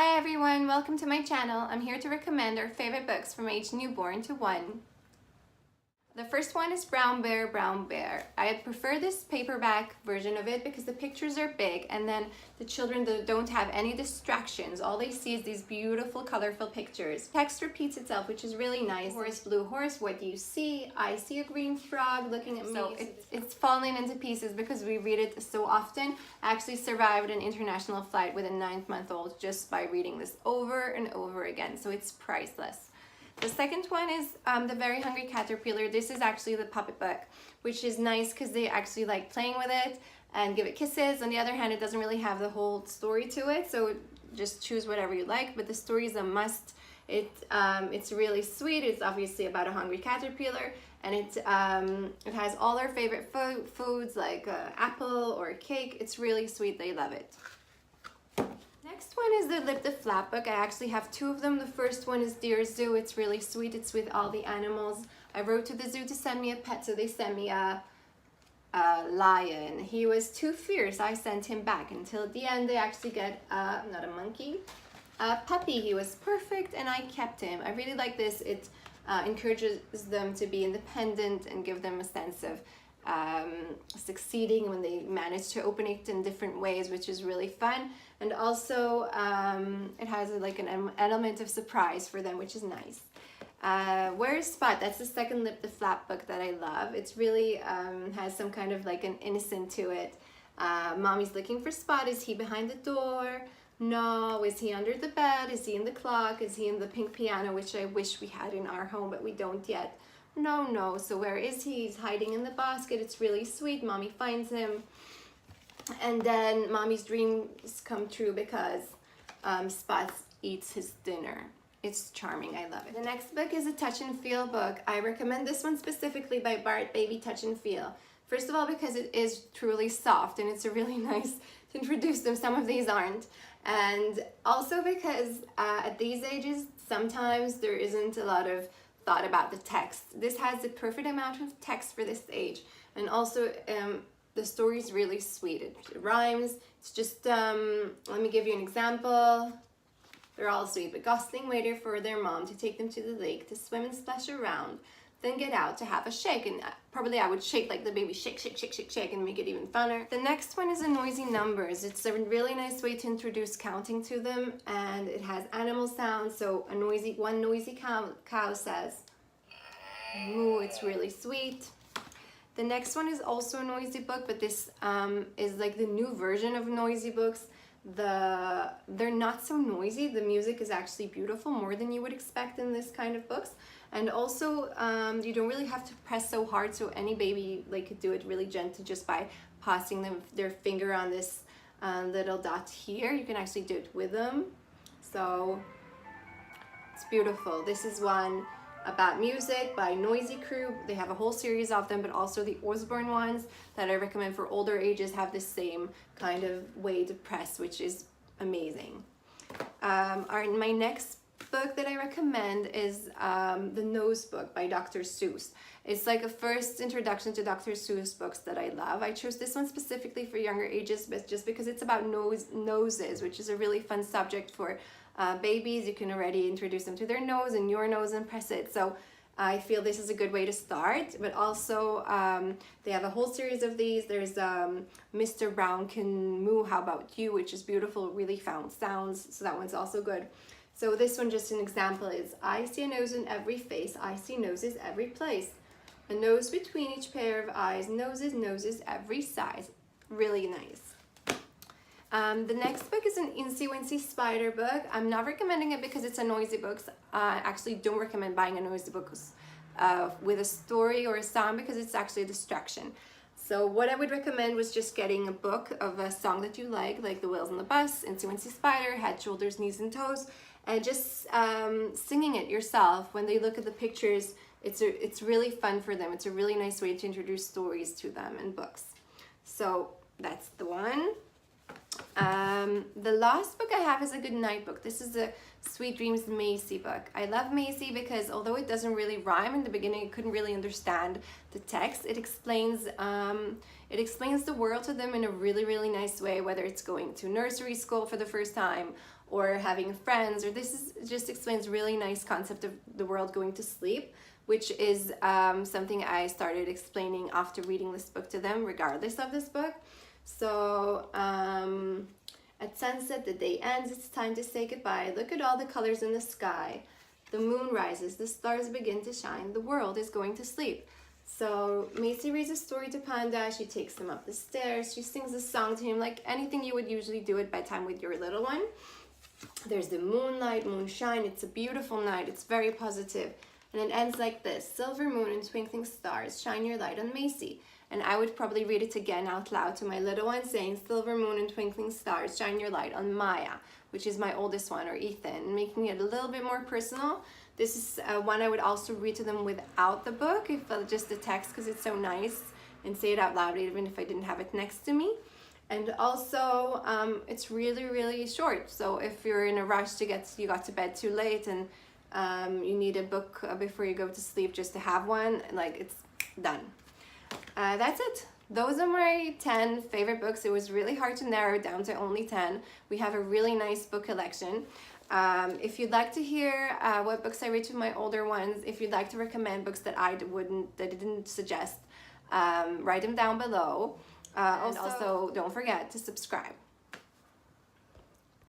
Hi everyone, welcome to my channel. I'm here to recommend our favorite books from age newborn to 1. The first one is Brown Bear, Brown Bear. I prefer this paperback version of it because the pictures are big and then the children don't have any distractions. All they see is these beautiful, colorful pictures. Text repeats itself, which is really nice. Horse, blue horse, what do you see? I see a green frog looking at me. So it's falling into pieces because we read it so often. I actually survived an international flight with a 9-month-old just by reading this over and over again. So it's priceless. The second one is The Very Hungry Caterpillar. This is actually the puppet book, which is nice because they actually like playing with it and give it kisses. On the other hand, it doesn't really have the whole story to it, so just choose whatever you like, but the story is a must. It's really sweet. It's obviously about a hungry caterpillar, and it has all their favorite foods like apple or cake. It's really sweet. They love it. Next one is the Lip the Flap book. I actually have 2 of them. The first one is Dear Zoo. It's really sweet. It's with all the animals. I wrote to the zoo to send me a pet, so they sent me a lion. He was too fierce. I sent him back. Until the end, they actually get, not a monkey, a puppy. He was perfect, and I kept him. I really like this. It encourages them to be independent and give them a sense of succeeding when they manage to open it in different ways, which is really fun. And also it has like an element of surprise for them, which is nice. Where's Spot? That's the second Lip the Flap book that I love. It's really has some kind of like an innocent to it. Mommy's looking for Spot. Is he behind the door? No. Is he under the bed? Is he in the clock? Is he in the pink piano, which I wish we had in our home, but we don't yet? No. So where is he? He's hiding in the basket. It's really sweet. Mommy finds him. And then Mommy's dreams come true because Spot eats his dinner. It's charming. I love it. The next book is a Touch and Feel book. I recommend this one specifically by Bart Baby Touch and Feel. First of all, because it is truly soft and it's a really nice to introduce them. Some of these aren't. And also because at these ages, sometimes there isn't a lot of thought about the text. This has the perfect amount of text for this age. And also, the story is really sweet. It rhymes. It's just, let me give you an example. They're all sweet, but Gosling waited for their mom to take them to the lake to swim and splash around, then get out to have a shake. And probably I would shake like the baby, shake, shake, shake, shake, shake, and make it even funner. The next one is a Noisy Numbers. It's a really nice way to introduce counting to them, and it has animal sounds. So one noisy cow says, moo. It's really sweet. The next one is also a noisy book, but this is like the new version of noisy books. They're not so noisy. The music is actually beautiful, more than you would expect in this kind of books. And also, you don't really have to press so hard, so any baby could do it really gently just by passing their finger on this little dot here. You can actually do it with them. So it's beautiful. This is one about music by Noisy Crew. They have a whole series of them, but also the Osborne ones that I recommend for older ages have the same kind of way to press, which is amazing. My next book that I recommend is The Nose book by Dr. Seuss. It's like a first introduction to Dr. Seuss books that I love. I chose this one specifically for younger ages, but just because it's about noses, which is a really fun subject for babies. You can already introduce them to their nose and your nose and press it. So I feel this is a good way to start, but also they have a whole series of these. There's Mr. Brown Can Moo, How About You, which is beautiful, really found sounds. So that one's also good. So this one, just an example, is I see a nose in every face. I see noses every place. A nose between each pair of eyes. Noses every size. Really nice. The next book is an Incy Wincy Spider book. I'm not recommending it because it's a noisy book. I actually don't recommend buying a noisy book with a story or a song because it's actually a distraction. So what I would recommend was just getting a book of a song that you like The Wheels on the Bus, Incy Wincy Spider, Head, Shoulders, Knees, and Toes, and just singing it yourself. When they look at the pictures, it's really fun for them. It's a really nice way to introduce stories to them in books. So that's the one. The last book I have is a good night book. This is a Sweet Dreams Macy book. I love Macy because although it doesn't really rhyme in the beginning, I couldn't really understand the text. It explains the world to them in a really, really nice way, whether it's going to nursery school for the first time or having friends, or this is just explains really nice concept of the world going to sleep, which is something I started explaining after reading this book to them, regardless of this book. So at sunset, the day ends, it's time to say goodbye. Look at all the colors in the sky. The moon rises, the stars begin to shine, the world is going to sleep. So Macy reads a story to Panda, she takes him up the stairs, she sings a song to him, like anything you would usually do at bedtime with your little one. There's the moonlight, moonshine, it's a beautiful night, it's very positive. And it ends like this: silver moon and twinkling stars, shine your light on Macy. And I would probably read it again out loud to my little one, saying, silver moon and twinkling stars, shine your light on Maya, which is my oldest one, or Ethan, making it a little bit more personal. This is one I would also read to them without the book, if just the text, because it's so nice, and say it out loud even if I didn't have it next to me. And also, it's really, really short. So if you're in a rush you got to bed too late and you need a book before you go to sleep just to have one, like, it's done. That's it. Those are my 10 favorite books. It was really hard to narrow it down to only 10. We have a really nice book collection. If you'd like to hear what books I read to my older ones, if you'd like to recommend books that I didn't suggest, write them down below. Also, don't forget to subscribe.